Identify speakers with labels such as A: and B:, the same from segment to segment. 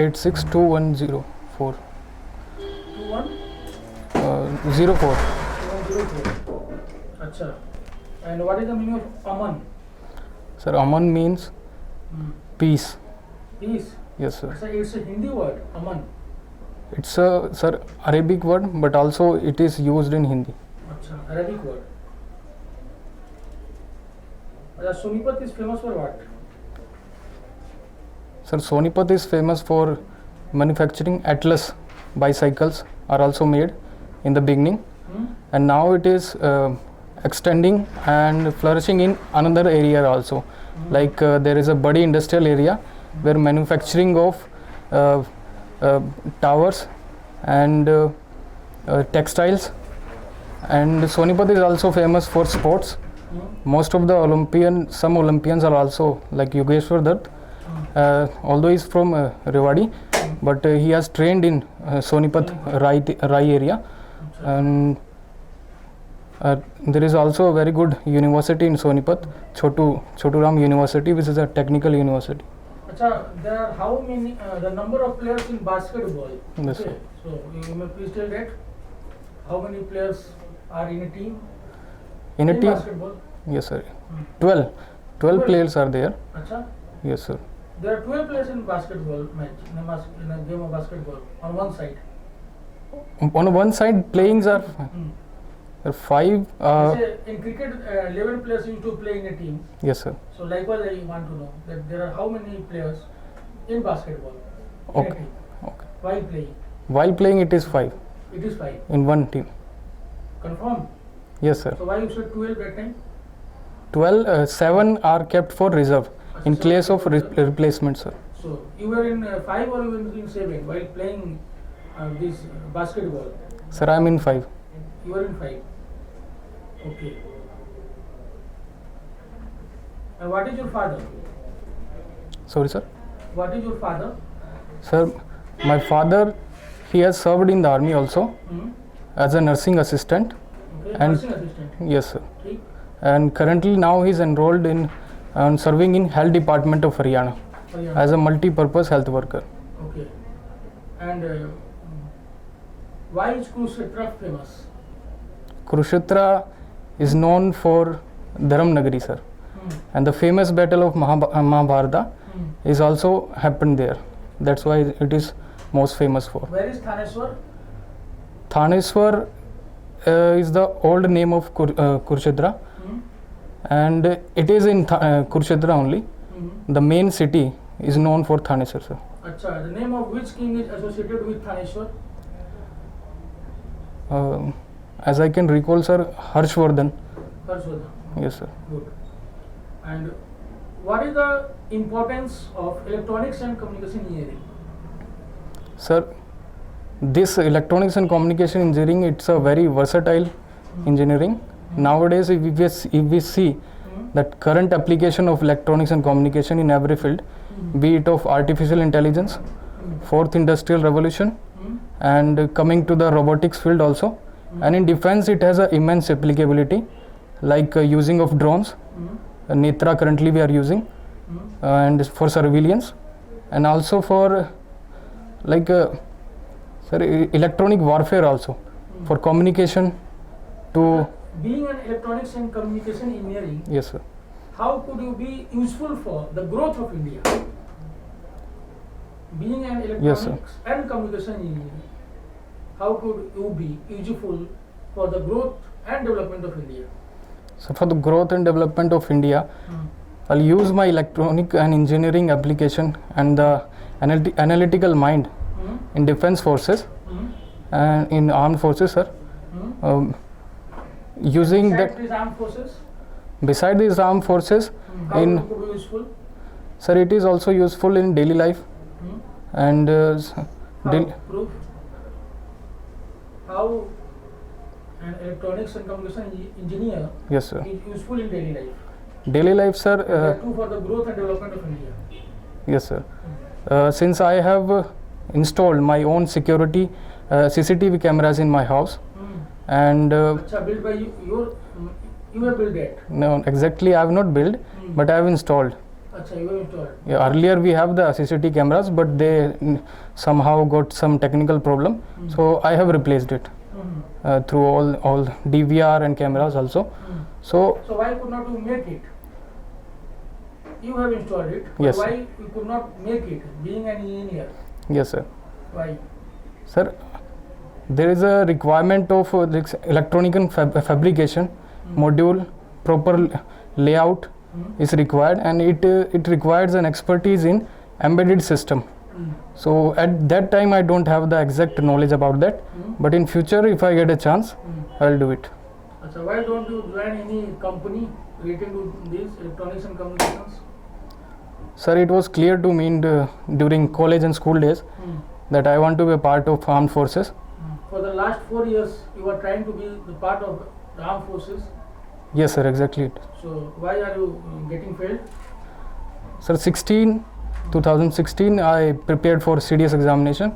A: 862104 04.
B: 2104. अच्छा. And what is the meaning of Aman?
A: Sir, Aman means peace.
B: Peace.
A: Yes, sir.
B: So it's a Hindi word, Aman.
A: It's a, sir, Arabic word, but also it is used in Hindi.
B: अच्छा, Arabic word. Sonipat is famous for what?
A: Sir, Sonipat is famous for manufacturing Atlas bicycles are also made in the beginning, and now it is extending and flourishing in another area also. Like there is a Badi industrial area where manufacturing of towers and textiles, and Sonipat is also famous for sports. Most of the some Olympians are also like Yogeshwar Dutt, although he's from Rewari, but he has trained in Sonipat Rai area, and there is also a very good university in Sonipat, Chotu Ram University, which is a technical university.
B: Achha, there are how many the number of players in basketball?
A: Yes,
B: okay.
A: sir.
B: So you may please tell that how many players are in a team?
A: In a team?
B: Basketball?
A: Yes, sir. 12 players are there.
B: Achha.
A: Yes, sir.
B: There are 12 players in basketball match, in a game of basketball on one side.
A: On one side, playings are 5.
B: In cricket, 11 players used to play in a team.
A: Yes, sir.
B: So likewise, I want to know that there are how many players in basketball in a
A: Okay.
B: team
A: Okay.
B: while playing.
A: While playing, it is 5
B: It is 5.
A: in one team.
B: Confirm.
A: Yes, sir.
B: So why you said 12 that time?
A: 12, 7 are kept for reserve in case of replacement, sir.
B: So you were in 5 or you were in 7 while playing this basketball?
A: Sir, I am in 5.
B: You were in 5. Okay. And what is your father?
A: Sorry, sir.
B: What is your father?
A: Sir, my father, he has served in the army also as a nursing assistant.
B: Okay.
A: And
B: Nursing assistant.
A: yes, sir.
B: Okay.
A: And currently now he is enrolled in serving in health department of Haryana as a multi-purpose health worker.
B: Okay. And why is Kurukshetra famous?
A: Kurukshetra is known for Dharamnagari, sir. And the famous battle of Mahabharata is also happened there. That's why it is most famous for.
B: Where is Thaneswar?
A: Thaneswar is the old name of Kurukshetra, and it is in Kurukshetra only. The main city is known for Thaneswar, sir.
B: Achha, the name of which king is associated with Thaneswar?
A: As I can recall, sir, Harshvardhan.
B: Harshvardhan.
A: Yes, sir.
B: Good. And what is the importance of electronics and communication engineering?
A: Sir, this electronics and communication engineering, it's a very versatile engineering. Nowadays, if we see that current application of electronics and communication in every field, be it of artificial intelligence, fourth industrial revolution, and coming to the robotics field also, and in defense it has an immense applicability, like using of drones, Netra currently we are using, and for surveillance, and also for like sir, electronic warfare also, for communication to.
B: Being an electronics and communication engineering,
A: Yes, sir.
B: how could you be useful for the growth of India? Being an electronics
A: Yes, sir.
B: and communication engineering, how could you be useful for the growth and development of India?
A: So for the growth and development of India, I'll use my electronic and engineering application and the analytical mind in defense forces and in armed forces, sir. Using
B: Besides
A: that,
B: these armed forces,
A: beside these armed forces,
B: how
A: in
B: it could be useful?
A: sir, it is also useful in daily life, and
B: How? Proof? How an electronics and communication engineer
A: yes, sir.
B: is useful in daily life?
A: Daily life, sir.
B: That too for the growth and development of India.
A: Yes, sir. Since I have installed my own security CCTV cameras in my house, and
B: Acha, built by you have built that.
A: no, exactly I have not built, but I have installed
B: Acha, you have installed.
A: Yeah, earlier we have the CCTV cameras, but they somehow got some technical problem, so I have replaced it through all DVR and cameras also. So
B: So why could not you make it? You have installed it. But
A: Yes,
B: why you could not make it? Being an engineer,
A: yes sir.
B: why?
A: Sir, there is a requirement of this electronic and fabrication module, proper layout is required, and it requires an expertise in embedded system. So at that time I don't have the exact knowledge about that, but in future if I get a chance I'll do it.
B: Acha, why don't you join any company related to this electronics and communications?
A: Sir, it was clear to me during college and school days that I want to be a part of armed forces.
B: For the last 4 years, you are trying to be the part of the armed forces.
A: Yes sir, exactly it.
B: So why are you getting failed?
A: Sir, 2016 I prepared for CDS examination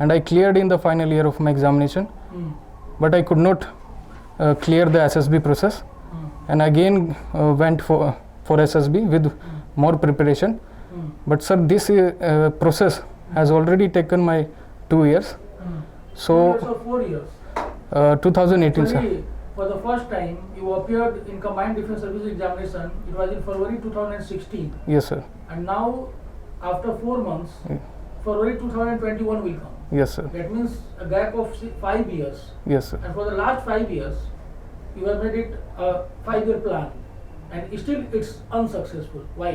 A: and I cleared in the final year of my examination, but I could not clear the SSB process, and again went for SSB with more preparation. But sir, this process has already taken my 2 years.
B: 2
A: So
B: years or 4 years?
A: 2018 sir.
B: Actually, for the first time, you appeared in Combined Defence Service examination. It was in February 2016,
A: Yes sir.
B: and now, after 4 months,
A: Yeah.
B: February 2021 will come.
A: Yes sir.
B: That means a gap of 5 years.
A: Yes sir.
B: And for the last 5 years, you have made it a 5-year plan, and still it's unsuccessful. Why?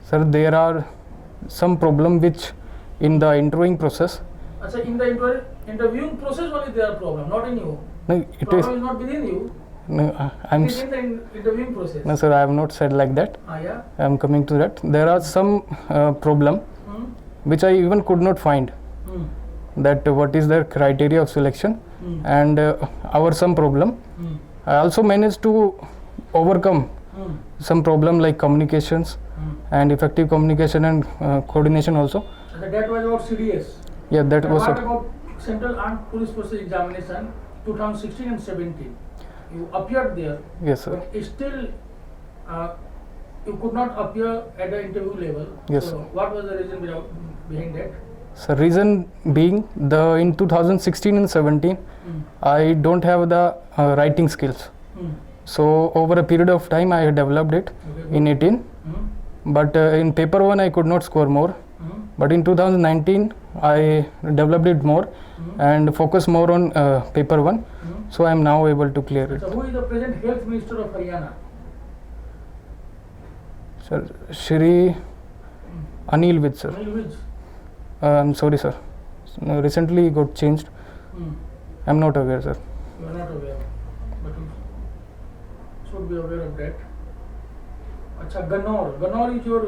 A: Sir, there are some problem which in the interviewing process.
B: Achha, in the interviewing process only there are problem, not in you.
A: No, it is.
B: Problem is not within you.
A: No, I'm.
B: It is in the interviewing process.
A: No, sir, I have not said like that.
B: Yeah.
A: I am coming to that. There are some problem
B: Hmm?
A: which I even could not find.
B: Hmm.
A: That what is the criteria of selection,
B: Hmm.
A: and our some problem.
B: Hmm.
A: I also managed to overcome
B: Hmm.
A: some problem like communications
B: Hmm.
A: and effective communication and coordination also.
B: So that was about CDS.
A: Yeah, that
B: And
A: was
B: what
A: it.
B: about Central Armed Police Forces examination 2016 and 17? You appeared there,
A: Yes sir.
B: but still you could not appear at the interview level.
A: Yes,
B: So
A: sir.
B: what was the reason behind that?
A: So reason being in 2016 and 17
B: Hmm.
A: I don't have the writing skills.
B: Hmm.
A: So over a period of time I developed it
B: Okay,
A: in 18,
B: Hmm.
A: but in paper 1 I could not score more.
B: Hmm.
A: But in 2019 I developed it more
B: Hmm.
A: and focused more on paper 1.
B: Hmm.
A: So I am now able to clear it.
B: So who is the present Health Minister of Haryana?
A: Sir, Shri Anil Vij sir.
B: Anil Vij.
A: I'm sorry sir. Recently got changed.
B: Hmm.
A: I'm not aware sir.
B: You are not aware, but you should be aware of that. Acha, Ganaur. Ganaur is your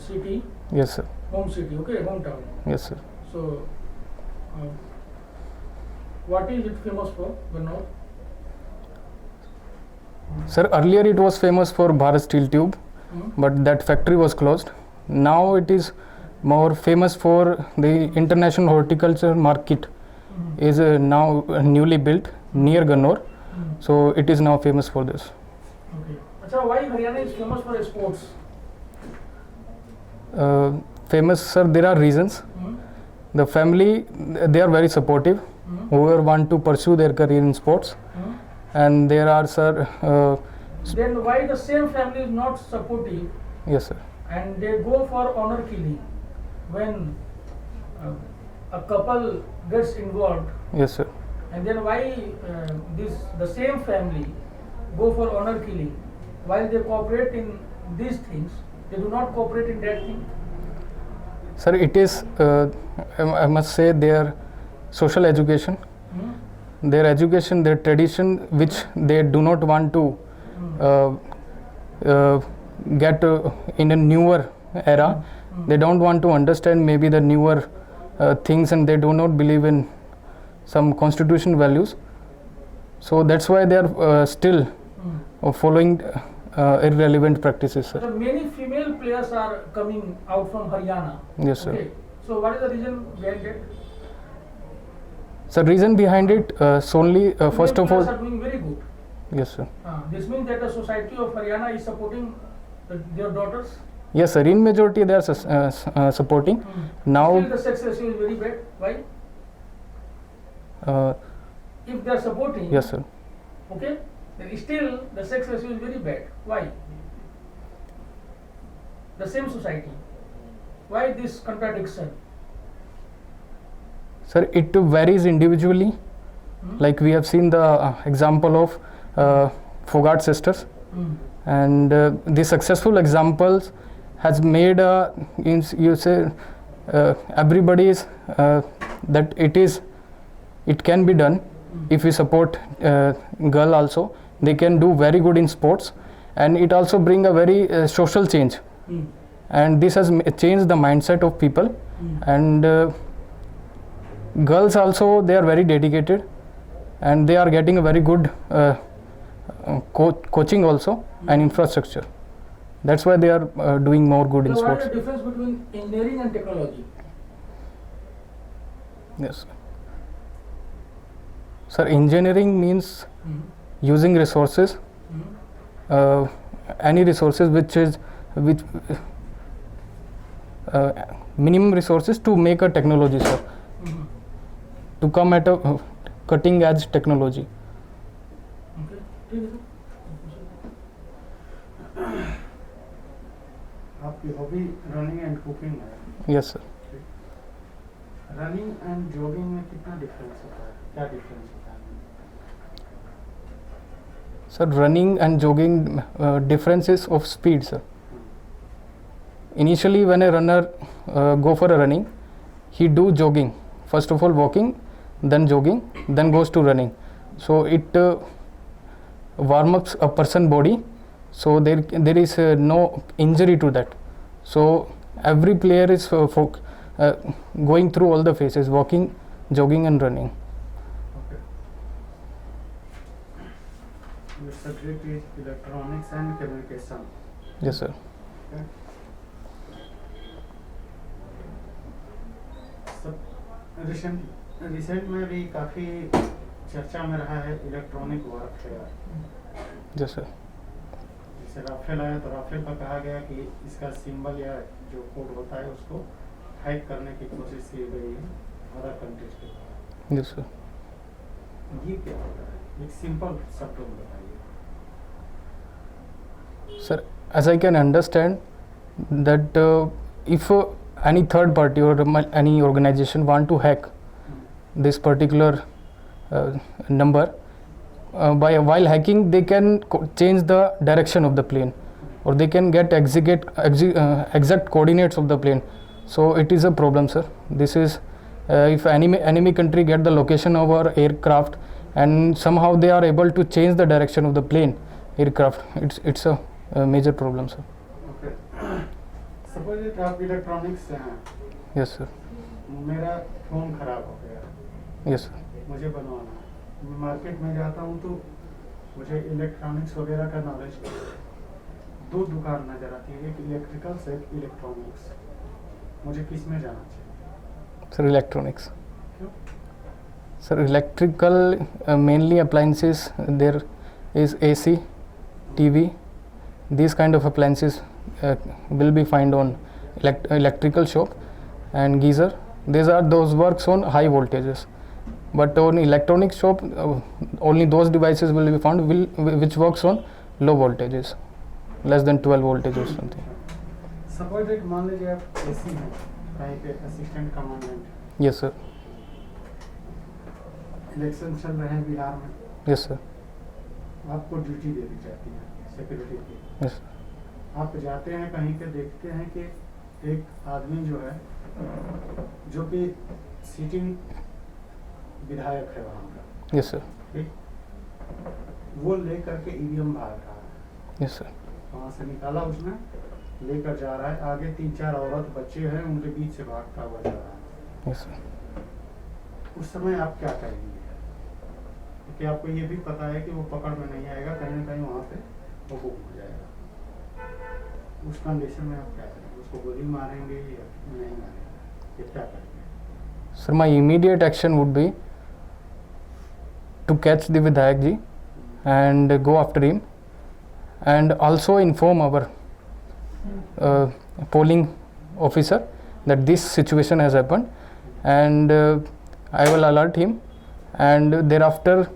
B: city,
A: Yes sir.
B: home city, okay, hometown.
A: Yes sir.
B: So, what is it famous for, Ganaur?
A: Sir, earlier it was famous for Bharat Steel Tube,
B: Hmm?
A: but that factory was closed. Now it is more famous for the international horticulture market
B: Hmm.
A: is now newly built near Ganaur.
B: Hmm.
A: So it is now famous for this.
B: Okay. Acha, why Haryana is famous for sports?
A: Famous sir, there are reasons.
B: Hmm?
A: The family, they are very supportive.
B: Hmm?
A: Whoever want to pursue their career in sports,
B: Hmm?
A: and there are sir.
B: Then why the same family is not supportive
A: Yes sir.
B: and they go for honor killing when a couple gets involved?
A: Yes sir.
B: And then why the same family go for honor killing while they cooperate in these things? They do not cooperate in that thing.
A: Sir, it is I must say their social education,
B: Hmm?
A: their education, their tradition, which they do not want to get in a newer era. They don't want to understand maybe the newer things, and they do not believe in some constitution values. So that's why they are still
B: Hmm.
A: following irrelevant practices, sir.
B: So many female players are coming out from Haryana.
A: Yes sir.
B: Okay. So what is the reason behind that?
A: So reason behind it solely first
B: Female
A: of
B: players
A: all,
B: are doing very good.
A: yes sir.
B: This means that the society of Haryana is supporting Their daughters.
A: Yes, sir. In majority, they are supporting. Now,
B: Still the sex ratio is very bad. Why?
A: uh,
B: If they are supporting,
A: yes, sir.
B: okay, then still the sex ratio is very bad. Why? The same society. Why this contradiction?
A: Sir, it varies individually.
B: Hmm?
A: Like we have seen the example of Fogart sisters,
B: Hmm.
A: and the successful examples has made you say everybody is that it can be done if we support girl also. They can do very good in sports, and it also bring a very social change,
B: Hmm.
A: and this has changed the mindset of people.
B: Hmm.
A: And girls also, they are very dedicated, and they are getting a very good coaching also and infrastructure. That's why they are doing more good in
B: So what is
A: sports.
B: the difference between engineering and technology?
A: Yes, sir. Engineering means
B: Hmm.
A: using resources,
B: Hmm.
A: any resources which is with minimum resources to make a technology, sir,
B: Hmm.
A: to come at a cutting edge technology.
B: Okay. ठीक है sir.
C: आपकी hobby running and cooking है.
A: Yes, sir.
C: Running and jogging में कितना difference होता है, क्या difference होता है?
A: Sir, running and jogging differences of speed, sir. Initially, when a runner go for a running, he do jogging. First of all, walking, then jogging, then goes to running. So it warm ups a person body. So there is no injury to that. So every player is going through all the phases: walking, jogging, and running.
C: Okay. Your subject is electronics and communication.
A: Yes, sir.
C: Okay. Recent में भी काफ़ी चर्चा में रहा है electronic warfare.
A: Yes, sir.
C: जैसे Rafale आया तो राफेल पर कहा गया कि इसका सिंबल या जो कोड होता है उसको हैक करने की कोशिश की गई है अदर कंट्रीज के.
A: Yes, sir.
C: ये क्या होता है, एक सिंपल शब्द में बताइए.
A: Sir, as I can understand that if any third party or any organization want to hack this particular number, while hacking they can change the direction of the plane, or they can get exact coordinates of the plane. So it is a problem, sir. This is if enemy country get the location of our aircraft and somehow they are able to change the direction of the plane aircraft, it's a major problem, sir.
C: Okay. Suppose आप electronics से हैं,
A: Yes, sir.
C: मेरा phone ख़राब हो गया,
A: Yes, sir.
C: मुझे बनवाना है. मैं मार्केट में जाता हूँ तो मुझे इलेक्ट्रॉनिक्स वगैरह का नॉलेज नहीं है. दो दुकान नज़र आती है, एक इलेक्ट्रिकल से एक इलेक्ट्रॉनिक्स. मुझे किस में जाना चाहिए?
A: Sir, electronics.
C: क्यों?
A: Sir, electrical mainly appliances. There is AC, TV. These kind of appliances will be found on electrical shop, and geyser. Those works on high voltages. But on electronic shop, only those devices will be found which works on low voltages, less than 12 voltage or something.
C: Suppose एक मान लीजिए आप AC हैं, कहीं पे assistant commandant.
A: Yes, sir.
C: Election चल रहे हैं बिहार में,
A: Yes, sir.
C: आपको ड्यूटी दे दी जाती है सिक्योरिटी की.
A: Yes, sir.
C: आप जाते हैं कहीं पे, देखते हैं कि एक आदमी जो है, जो कि सीटिंग विधायक है वहाँ का,
A: Yes, sir.
C: ठीक, वो लेकर के ईवीएम भाग रहा है.
A: Yes, sir.
C: वहाँ से निकाला उसने, लेकर जा रहा है. आगे 3-4 औरत बच्चे हैं, उनके बीच से भागता हुआ जा रहा है.
A: Yes, sir.
C: उस समय आप क्या करेंगे? क्योंकि आपको ये भी पता है कि वो पकड़ में नहीं आएगा, कहीं ना कहीं वहाँ पे वो गुम हो जाएगा. उस कंडीशन में आप क्या करेंगे? उसको गोली मारेंगे या नहीं मारेंगे, ये क्या करेंगे?
A: Sir, my immediate action would be to catch the Vidhayak ji and go after him, and also inform our polling officer that this situation has happened, and I will alert him, and thereafter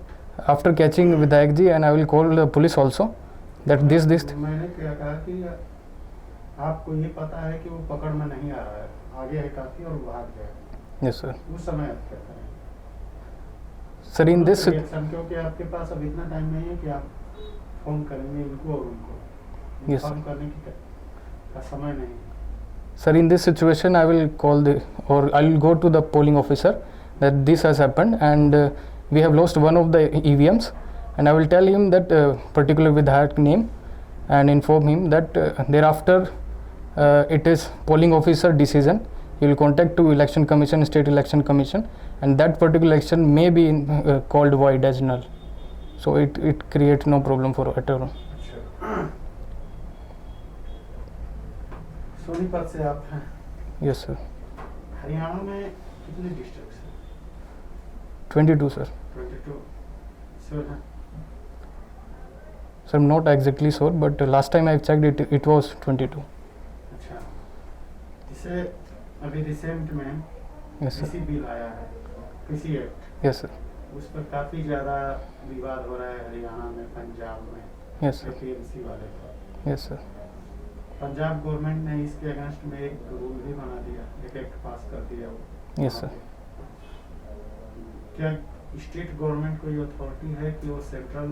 A: after catching Vidhayak ji, and I will call the police also that this
C: मैंने क्या कहा कि आपको ये पता है कि वो पकड़ में नहीं आ रहा है, आगे है काफी और भाग गया,
A: yes sir.
C: उस समय आप क्या करें?
A: Sir, in this
C: रिएक्शन, क्योंकि आपके पास अब इतना टाइम नहीं है कि आप फोन करेंगे इनको और उनको,
A: Yes,
C: इन्फॉर्म करने की का समय नहीं है।
A: Sir, in this situation, I will call I will go to the polling officer that this has happened, and we have lost one of the EVMs, and I will tell him that particular Vidhayak name, and inform him that thereafter it is polling officer decision. He will contact to Election Commission, State Election Commission, and that particular election may be called void as null. So it creates no problem for at all.
C: Sonipat से आप हैं,
A: Yes sir.
C: Haryana में कितने district हैं?
A: 22 sir.
C: 22 sure हैं?
A: Sir, I'm not exactly sure, but last time I checked it was 22.
C: अच्छा, जिसे अभी रिसेंट में
A: Yes sir.
C: कृषि बिल आया है, कृषि एक्ट,
A: Yes sir.
C: उस पर काफी ज्यादा विवाद हो रहा है हरियाणा में, पंजाब में,
A: Yes sir.
C: APMC वाले पर।
A: Yes sir.
C: पंजाब गवर्नमेंट ने इसके अगेंस्ट में एक रूल भी बना दिया, एक एक्ट पास कर दिया वो।
A: Yes sir.
C: क्या स्टेट गवर्नमेंट को ये अथॉरिटी है कि वो सेंट्रल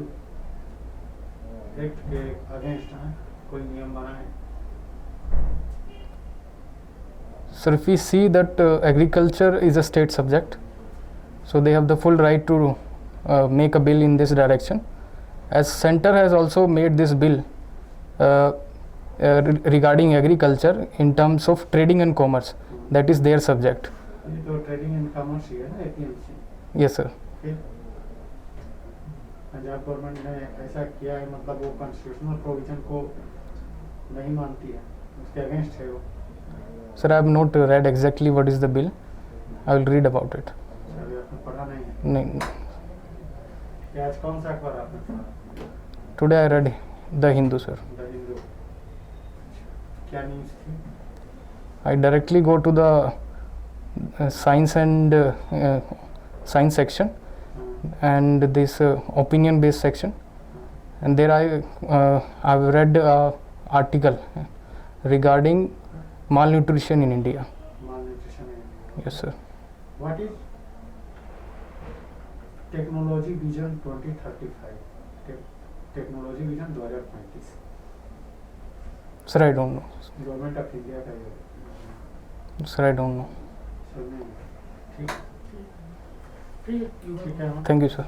C: एक्ट के अगेंस्ट कोई नियम बनाए?
A: Sir, if we see that agriculture is a state subject, so they have the full right to make a bill in this direction. As center has also made this bill regarding agriculture in terms of trading and commerce, that is their subject.
C: ये तो trading and commerce ही है ना, APMC।
A: Yes sir.
C: फिर Punjab government ने ऐसा किया है, मतलब वो कॉन्स्टिट्यूशनल प्रोविजन को नहीं मानती है, उसके अगेंस्ट है वो।
A: Sir, I have not read exactly what is the bill. I will read about it.
C: अभी आपने पढ़ा नहीं है?
A: नहीं,
C: कि आज कौन सा अखबार आपने पढ़ा?
A: today I read The Hindu sir.
C: The Hindu. क्या न्यूज़ थी?
A: I directly go to the science and science section, and this opinion based section, and there I've read article regarding malnutrition in India.
C: Malnutrition in India.
A: Yes sir.
C: What is technology vision 2035? Technology vision 2035
A: Sir, I don't know.
C: Government of India का ये
A: Sir, I don't know.
C: सुनने में। ठीक
B: ठीक
C: ठीक है।
A: Thank you sir.